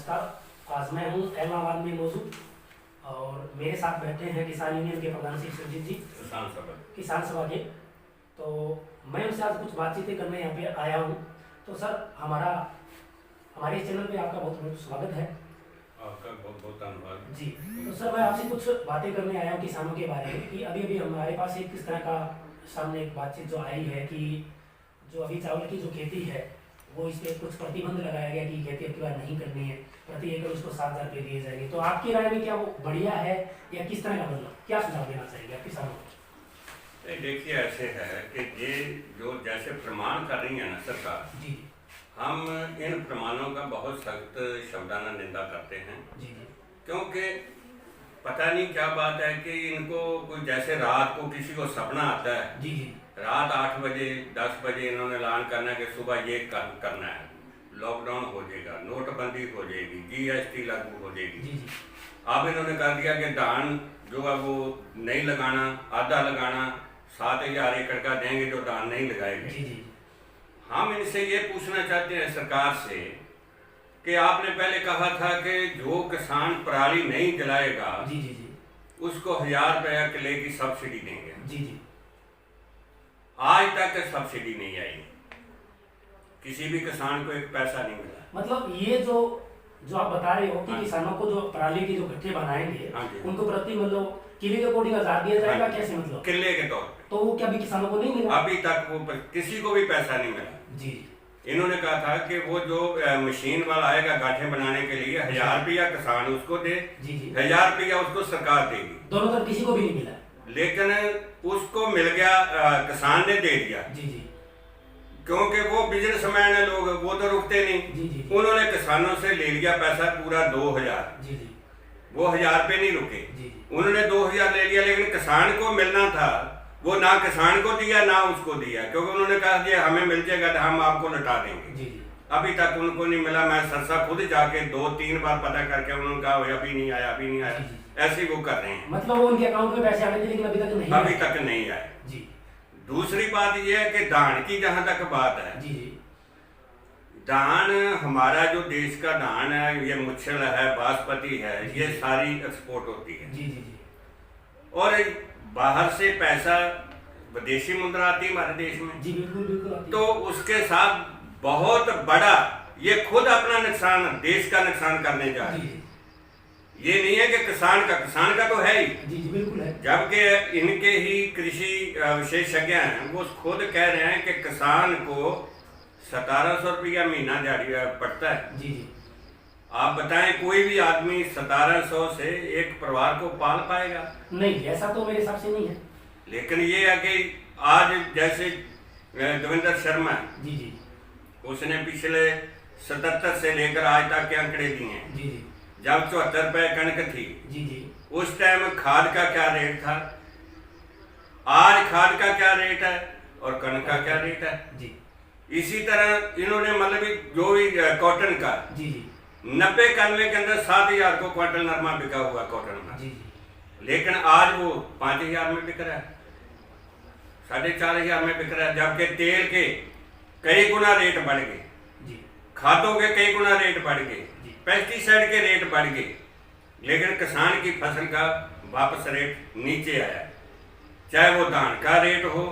नमस्कार। आज मैं हूँ इलाहाबाद में मौजूद और मेरे साथ बैठे हैं किसान यूनियन के प्रधान श्री सुरजीत जी किसान सभा के। तो मैं उनसे आज कुछ बातचीतें करने यहाँ पे आया हूँ। तो सर हमारे इस चैनल पे आपका बहुत बहुत स्वागत है। आपका बहुत बहुत धन्यवाद जी। तो सर मैं आपसे कुछ बातें करने आया हूँ किसानों के बारे में कि अभी अभी हमारे पास एक किस तरह का सामने एक बातचीत जो आई है कि जो अभी चावल की जो खेती है वो इस पर कुछ प्रतिबंध लगाया गया कि खेती अब की बार नहीं करनी है, प्रति एकड़ उसको 7,000 रुपये दिए जाएंगे। तो आपकी राय में क्या वो बढ़िया है या किस तरह का, मतलब क्या सुझाव देना चाहिए आप किसानों को? देखिए, ऐसे है कि ये जो जैसे प्रमाण कर रही है ना सरकार जी, हम इन प्रमाणों का बहुत सख्त शब्दाना निंदा करते हैं। जी जी, क्योंकि पता नहीं क्या बात है कि इनको कोई जैसे रात को किसी को सपना आता है, जी जी, रात 8 बजे 10 बजे इन्होंने ऐलान करना है कि सुबह ये करना है, लॉकडाउन हो जाएगा, नोटबंदी हो जाएगी, GST लागू हो जाएगी। जी जी, अब इन्होंने कर दिया कि धान जो है वो नहीं लगाना, आधा लगाना, 7,000 एकड़ का देंगे जो धान नहीं लगाएंगे। जी जी, हम इनसे ये पूछना चाहते हैं सरकार से कि आपने पहले कहा था कि जो किसान पराली नहीं जलाएगा जी जी, जी उसको 1,000 रुपया किले की सब्सिडी देंगे। जी जी, आज तक सब्सिडी नहीं आई, किसी भी किसान को एक पैसा नहीं मिला। मतलब ये जो आप बता रहे हो कि हाँ। किसानों को जो पराली के जो गट्ठे बनाएंगे हाँ जी। उनको प्रति मतलब किले के अकॉर्डिंग 1,000 दिया जाएगा, हाँ। कैसे मतलब? किले के तौर पे तो वो क्या भी किसानों को नहीं मिला? अभी तक वो किसी को भी पैसा नहीं मिला। जी, इन्होंने कहा था कि वो जो मशीन वाला आएगा गांठे बनाने के लिए 1,000 रुपया किसान उसको दे, जी जी, 1,000 रुपया उसको सरकार देगी। दोनों तरफ किसी को भी नहीं मिला। लेकिन उसको मिल गया, किसान ने दे दिया, जी जी, क्योंकि वो बिजनेसमैन है लोग, वो तो रुकते नहीं। जी जी, उन्होंने किसानों से ले लिया पैसा पूरा 2,000, जी जी, वो 1,000 पे नहीं रुके, जी जी, उन्होंने 2,000 ले लिया। लेकिन किसान को मिलना था वो ना किसान को दिया ना उसको दिया, क्योंकि उन्होंने कहा कि हमें मिल जाएगा तो हम आपको लौटा देंगे। जी जी, अभी तक उनको नहीं मिला। मैं सरसा खुद जाके 2-3 बार पता करके उन्होंने कहा अभी नहीं आया, अभी नहीं आया। जी, ऐसे ही वो कर रहे हैं, मतलब वो उनके अकाउंट में पैसे आने थे लेकिन अभी तक नहीं अभी आए। तक नहीं आए। जी दूसरी बात यह है कि धान की जहां तक बात है, जी, जी धान हमारा जो देश का धान है, ये मुच्छल है, बासमती है, ये सारी एक्सपोर्ट होती है। जी, जी जी, और बाहर से पैसा विदेशी मुद्रा आती है हमारे देश में, जी बिल्कुल बिल्कुल आती है। तो उसके साथ बहुत बड़ा ये खुद अपना नुकसान, देश का नुकसान करने जा रही जी है। ये नहीं है कि किसान का तो है ही, जी, जी बिल्कुल है। जबकि इनके ही कृषि विशेषज्ञ हैं, वो खुद कह रहे हैं कि किसान को 1,700 रुपया महीना दिहाड़ी पड़ता है। जी जी, आप बताएं कोई भी आदमी 1,700 से एक परिवार को पाल पाएगा? नहीं, ऐसा तो मेरे हिसाब से नहीं है। लेकिन ये है कि आज जैसे देवेंद्र शर्मा, जी जी, उसने पिछले 77 से लेकर आज तक के आंकड़े दिए हैं। जी जी, जब 74 रुपए कणक थी, जी जी, उस टाइम खाद का क्या रेट था, आज खाद का क्या रेट है और कणक का क्या रेट है। जी, इसी तरह इन्होंने मतलब जो भी कॉटन का जी जी, 90-91 के अंदर 7,000 को क्विंटल नरमा बिका हुआ कॉटन का, जी जी, लेकिन आज वो 5,000 में बिक रहा है, 4,500 में बिक रहा है। जबकि तेल के कई गुना रेट बढ़ गए, जी, खादों के कई गुना रेट बढ़ गए, जी, पेस्टिसाइड के रेट बढ़ गए, लेकिन किसान की फसल का वापस रेट नीचे आया। चाहे वो धान का रेट हो,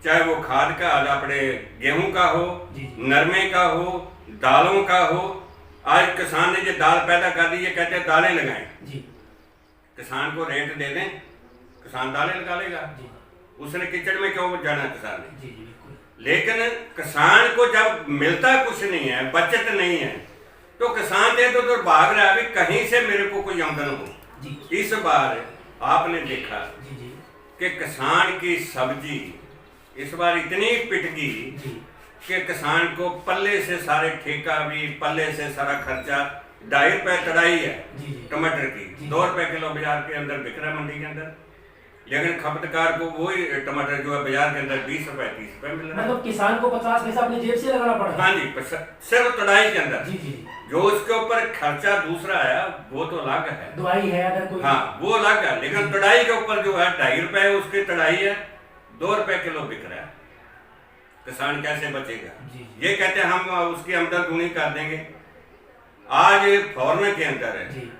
चाहे वो खाद का अपने गेहूं का हो, जी, नरमे का हो, दालों का हो। आज किसान ने जो दाल पैदा कर दी, ये कहते हैं दालें लगाएं, जी, किसान को रेट दे दें, किसान दालें लगा लेगा। जी, उसने कीचड़ में क्यों जाना किसान ने? जी, जी बिल्कुल। लेकिन किसान को जब मिलता कुछ नहीं है, बचत नहीं है, तो किसान दे तो भाग रहा है अभी कहीं से मेरे को कोई आमदन हो। जी, इस बार आपने देखा जी, जी, कि किसान की सब्जी इस बार इतनी पिट गई जी, कि किसान को पल्ले से सारे ठेका भी, पल्ले से सारा खर्चा, 2.5 रुपए कड़ाई है जी, जी, टमाटर की, जी। 2 रुपए किलो बाजार के अंदर बिक रहा है, मंडी के अंदर। लेकिन खपतकार को वही टमाटर जो है बाजार के अंदर 20 रुपए 30 रुपए मिल रहा है। मतलब किसान को 50 पैसा अपनी जेब से लगाना पड़ रहा है। हाँ जी, सिर्फ तड़ाई के अंदर। जी, जी, जो उसके ऊपर खर्चा दूसरा आया वो तो अलग है, दवाई है अगर कोई। हाँ वो अलग है, लेकिन तड़ाई के ऊपर जो है 2.5 रुपए उसकी तड़ाई है, 2 रुपए किलो बिक रहा है। किसान कैसे बचेगा? जी, ये कहते हैं हम उसकी आमदन दूनी कर देंगे। आज आज फॉरेन के अंदर है जी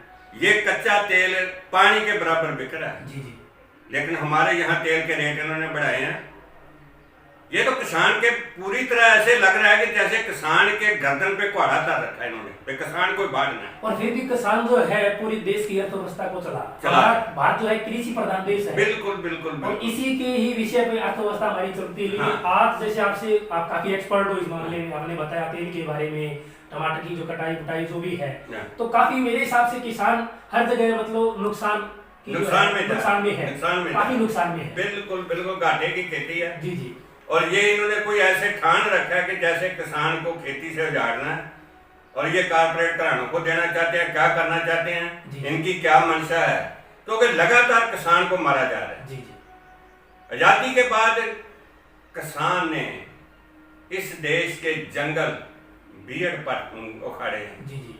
ये कच्चा तेल पानी के बराबर बिक रहा है, जी जी लेकिन हमारे यहाँ तेल के रेट इन्होंने बढ़ाए हैं। ये तो किसान के पूरी तरह ऐसे लग रहा है कि जैसे किसान के गर्दन पे कुहाड़ा धर रखा है इन्होंने, पे किसान कोई बाढ़ना है। और फिर भी किसान जो है पूरी देश की अर्थव्यवस्था को चला भारत जो है कृषि प्रधान देश है। बिल्कुल बिल्कुल और बिल्कुल। इसी के ही विषय पे अर्थव्यवस्था हमारी चलती है। लेकिन हाँ। आज जैसे आपसे आप काफी एक्सपर्ट हो इस मामले में, आपने बताया तेल के बारे में, टमाटर की जो कटाई कुटाई जो भी है, तो काफी मेरे हिसाब से किसान हर जगह मतलब नुकसान में है, काफी नुकसान में है। बिल्कुल बिल्कुल घाटे की खेती है। जी जी। और ये इन्होंने कोई ऐसे ठान रखा है कि जैसे किसान को खेती से उजाड़ना है और ये कारपोरेट घरानों को देना चाहते हैं। क्या करना चाहते हैं, इनकी क्या मंशा है, तो कि लगातार किसान को मारा जा रहा है। जी जी। आजादी के बाद किसान ने इस देश के जंगल बीएड पर उखाड़े हैं। जी जी।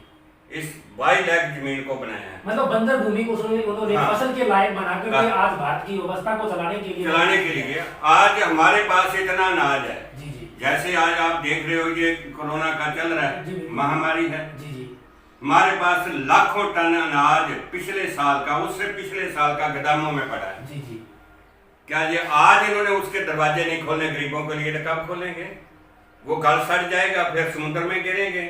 इस 22 लाख जमीन को बनाया है, मतलब बंजर भूमि को उन्होंने हाँ। फसल के लायक बनाकर के आज भारत की व्यवस्था को चलाने के लिए आज हमारे पास इतना अनाज है। जी जी। जैसे आज आप देख रहे हो ये कोरोना का चल रहा है, महामारी है। जी जी। हमारे पास लाखों टन अनाज पिछले साल का, उससे पिछले साल का गोदामों में पड़ा है। जी जी। क्या ये आज इन्होंने उसके दरवाजे नहीं खोलने गरीबों के लिए, तो कब खोलेंगे? वो गल सड़ जाएगा, फिर समुद्र में गिरेंगे,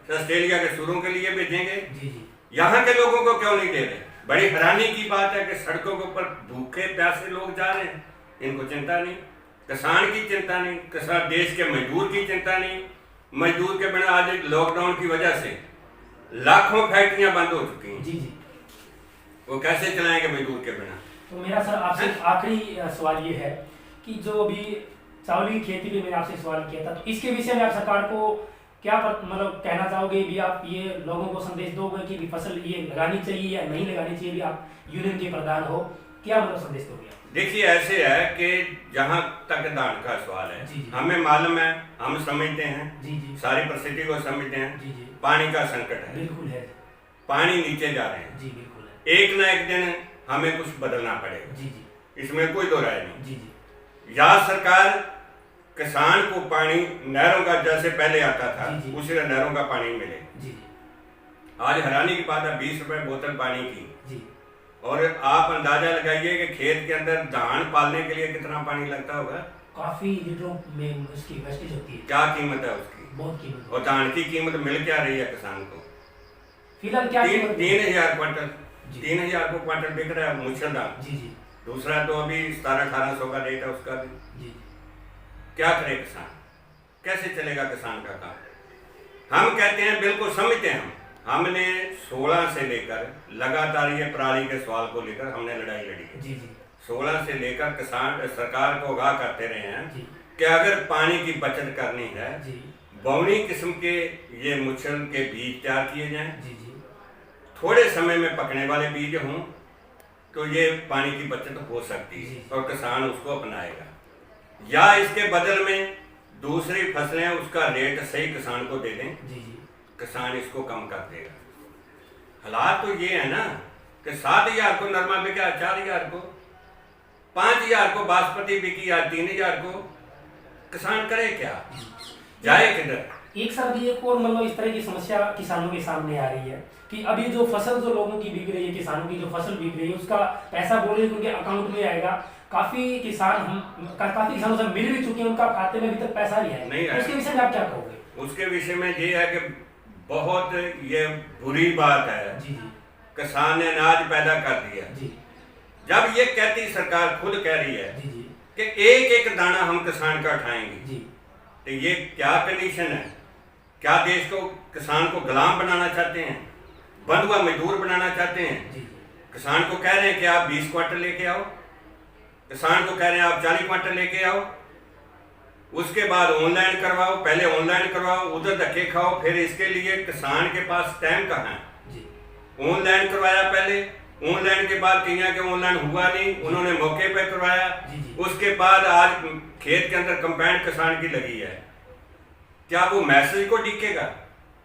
ऑस्ट्रेलिया के सूरों के लिए भेजेंगे। जी जी। यहाँ के लोगों को क्यों नहीं दे रहे? बड़ी हैरानी की बात है कि सड़कों के ऊपर भूखे प्यासे लोग जा रहे हैं, इनको चिंता नहीं, किसान की चिंता नहीं, किसान देश के मजदूर की चिंता नहीं। मजदूर के बिना आज लॉकडाउन की वजह से लाखों फैक्ट्रियां बंद हो चुकी हैं। जी जी। वो कैसे चलाएंगे मजदूर के बिना? तो मेरा सर आपसे आखिरी सवाल ये है कि जो अभी चावल की खेती पे मैंने आपसे सवाल किया था, तो इसके विषय में आप सरकार को क्या मतलब कहना चाहोगे? भी आप ये लोगों को संदेश दोगे कि भी फसल ये लगानी चाहिए या नहीं लगानी चाहिए? भी आप यूनियन के प्रधान हो, क्या मतलब संदेश दोगे? देखिए ऐसे है कि जहाँ तक दान का सवाल है, हमें मालूम है, हम समझते हैं, जी जी, सारी परिस्थिति को समझते हैं। जी जी, पानी का संकट है, बिल्कुल है, पानी नीचे जा रहे हैं, जी बिल्कुल है, एक ना एक दिन हमें कुछ बदलना पड़ेगा। जी जी, इसमें कोई दो राय नहीं। जी जी, या सरकार किसान को पानी नहरों का जैसे पहले आता था उसी तरह नहरों का पानी मिले। जी जी, आज हैरानी की बात है 20 रुपए बोतल पानी की, जी, और आप अंदाजा लगाइए कि खेत के अंदर धान पालने के लिए कितना पानी लगता होगा। काफी लीटरों में उसकी वेस्टेज होती है। क्या कीमत है उसकी? बहुत कीमत। और धान की कीमत मिल क्या रही है किसान को? फिलहाल क्या 3,000 क्विंटल, 3,000 को क्विंटल बिक रहा है मूसलधार। जी जी, दूसरा तो अभी 1700-1800 का रेट है उसका भी। जी, क्या करे किसान? कैसे चलेगा किसान का काम? हम कहते हैं, बिल्कुल समझते हैं, हमने 16 से लेकर लगातार ये पराली के सवाल को लेकर हमने लड़ाई लड़ी है। जी जी, 16 से लेकर किसान सरकार को आगाह करते रहे हैं कि अगर पानी की बचत करनी है, बौनी किस्म के ये मुच्छल के बीज तैयार किए जाएं, थोड़े समय में पकने वाले बीज हों, तो ये पानी की बचत हो सकती है और किसान उसको अपनाएगा। या इसके बदल में दूसरी फसलें उसका रेट सही किसान को दे दें, किसान इसको कम कर देगा। हालात तो ये है ना कि 7,000 को नरमा बिका, 4,000 को, 5,000 को बासमती बिकी, आज 3,000 को। किसान करे क्या, जाए किधर? एक साथ भी एक और मतलब इस तरह की समस्या किसानों के सामने आ रही है कि अभी जो फसल जो लोगों की बिक रही है, किसानों की जो फसल बिक रही है, उसका पैसा बोले उनके अकाउंट में आएगा। काफी किसानों से मिल भी चुके हैं, उनका खाते में अभी तक पैसा नहीं आया। उसके विषय में आप क्या कहोगे? उसके विषय में ये है कि बहुत ये बुरी बात है। जी जी, किसान ने अनाज पैदा कर दिया, जी, जब ये कहती सरकार खुद कह रही है जी, जी, कि एक एक दाना हम किसान का उठाएंगे, जी, तो ये क्या कंडीशन है? क्या देश को, किसान को गुलाम बनाना चाहते हैं, बंधुआ मजदूर बनाना चाहते हैं? जी, किसान को कह रहे हैं कि आप 20 क्विंटल लेके आओ, किसान को कह रहे हैं आप 40 क्विंटल लेके आओ, उसके बाद ऑनलाइन करवाओ, पहले ऑनलाइन करवाओ, उधर धक्के खाओ, फिर इसके लिए किसान के पास टाइम कहाँ है? ऑनलाइन करवाया पहले, ऑनलाइन के बाद कहीं के ऑनलाइन हुआ नहीं, उन्होंने मौके पे करवाया, उसके बाद आज खेत के अंदर कंपाइन किसान की लगी है। क्या वो मैसेज को टिकेगा?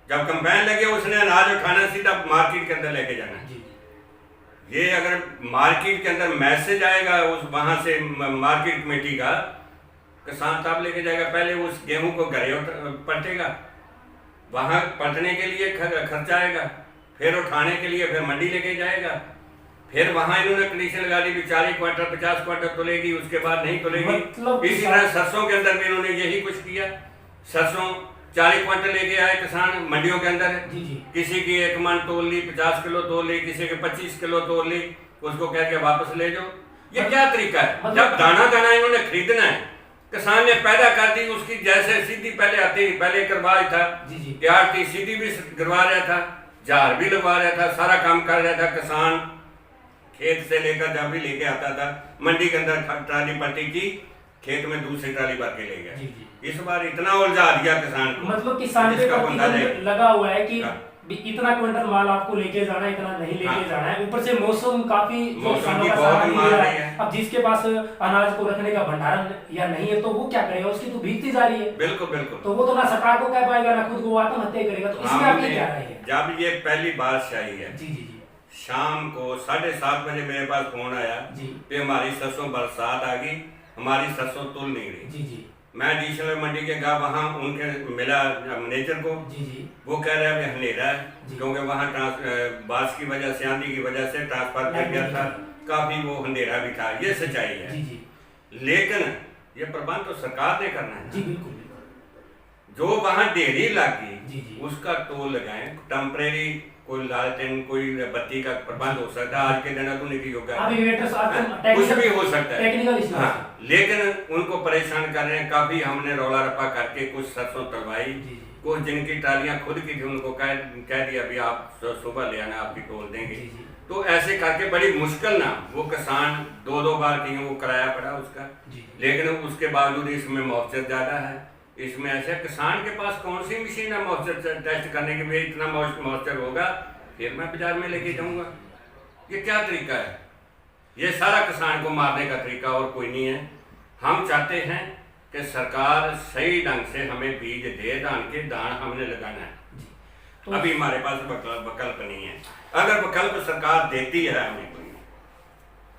जब कंपाइन लगे उसने अनाज उठाना, सीधा मार्केट के अंदर लेके जाना। ये अगर मार्केट के अंदर मैसेज आएगा उस वहां से मार्केट कमेटी का, किसान तब लेके जाएगा, पहले उस गेहूं को घरे पलटेगा, वहाँ पलटने के लिए खर्चा आएगा, फिर उठाने के लिए फिर मंडी लेके जाएगा, फिर वहाँ इन्होंने कंडीशन लगा दी 40 क्वांटल 50 क्वांटल तुलेगी, उसके बाद नहीं तुलेगी। मतलब इसी तरह सरसों के अंदर भी इन्होंने यही कुछ किया। सरसों 40 क्वांटल लेके आए किसान मंडियों के अंदर, जी जी किसी की 1 मन तोल ली, 50 किलो तोल ली, किसी के 25 किलो तोल ली, उसको कह के वापस ले जाओ। ये क्या तरीका है? जब दाना दाना इन्होंने खरीदना है, किसान ने पैदा कर दी, उसकी जैसे सीधी पहले आती, पहले करवा था, जी जी तैयार थी, सीधी भी करवा रहा था, जार भी लगवा रहा था, सारा काम कर रहा था। किसान खेत से लेकर जब भी लेके आता था मंडी के अंदर ट्राली पट्टी की, खेत में दूसरी ट्राली भर के ले गया। जी जी इस बार इतना उलझा दिया किसान को, मतलब किसान के जिसका प्रति बंदा नहीं। लगा हुआ है कि हाँ। भी इतना क्विंटल माल आपको लेके जाना है, इतना नहीं लेके हाँ। जाना है। ऊपर से मौसम काफी जो मौसम किसानों की का बहुत सहारा ही नहीं मार दे रहा रही है। है। अब जिसके पास अनाज को रखने का भंडारण या नहीं है तो वो क्या करेगा? उसकी तो भीगती जा रही है। बिल्कुल बिल्कुल। तो वो तो ना सरकार को कह पाएगा ना खुद को, वो आत्महत्या करेगा। तो इसमें आपकी क्या राय है? जब ये पहली बारिश आई है, जी जी जी शाम को 7:30 बजे मेरे पास फोन आया जी कि हमारी सरसों बरसात आ गई, हमारी सरसों तुल नहीं रही। जी जी मैं एडिशनल मंडी के गया, वहाँ उनके मिला मैनेजर को, जी जी वो कह रहा है अंधेरा है, जी। क्योंकि वहाँ बारिश की वजह से, आंधी की वजह से ट्रांसफर कर गया था, काफी वो अंधेरा भी था। ये सच्चाई है। जी जी लेकिन ये प्रबंध तो सरकार ने करना है। जी बिल्कुल बिल्कुल जो वहाँ देरी लगी जी जी उसका टोल लगाएं। टेम्परेरी कोई लालटेन, कोई बत्ती का प्रबंध हो सकता है। आज के दिन आधुनिक युग आप है, इन्वर्टर्स कुछ भी हो सकता है। Technical issue. हाँ, लेकिन उनको परेशान कर रहे हैं। काफी हमने रौला रप्पा करके कुछ सरसों तलवाई, जी जी कुछ जिनकी ट्रालियां खुद की थी उनको कह दिया अभी आप सुबह ले आना, आपकी तोल देंगे। जी जी तो ऐसे करके बड़ी मुश्किल ना, वो किसान 2-2 बार की वो किराया पड़ा उसका, जी लेकिन उसके बावजूद इसमें मॉइस्चर ज्यादा है। इसमें ऐसे किसान के पास कौन सी मशीन है मॉइस्चर टेस्ट करने के लिए? इतना मॉइस्चर होगा फिर मैं बाजार में लेके जाऊंगा। ये क्या तरीका है? ये सारा किसान को मारने का तरीका और कोई नहीं है। हम चाहते हैं कि सरकार सही ढंग से हमें बीज दे, धान के दान हमने लगाना है। तो अभी हमारे पास विकल्प नहीं है। अगर विकल्प सरकार देती है हमें कोई,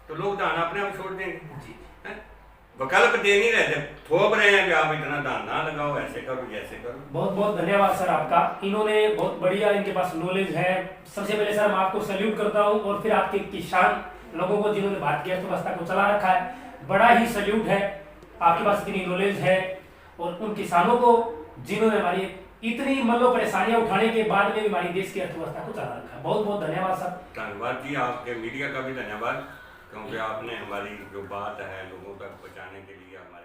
तो लोग दान अपने आप छोड़ देंगे। जी हैं? विकल्प दे नहीं रहे थे, थोप रहे हैं कि आप इतना दान ना लगाओ, ऐसे करो जैसे करो। बहुत बहुत धन्यवाद सर आपका। इन्होंने बहुत बढ़िया, इनके पास नॉलेज है। सबसे पहले सर मैं आपको सैल्यूट करता हूँ, और फिर आपके किसान लोगों को जिन्होंने भारतीय अर्थव्यवस्था को चला रखा है, बड़ा ही सैल्यूट है। आपके पास इतनी नॉलेज है, और उन किसानों को जिन्होंने हमारी इतनी मतलब परेशानियां उठाने के बाद में भी हमारी देश की अर्थव्यवस्था को चला रखा है। बहुत बहुत धन्यवाद सर। धन्यवाद जी, आपके मीडिया का भी धन्यवाद, क्योंकि आपने हमारी जो बात है लोगों तक पहुँचाने के लिए हमारे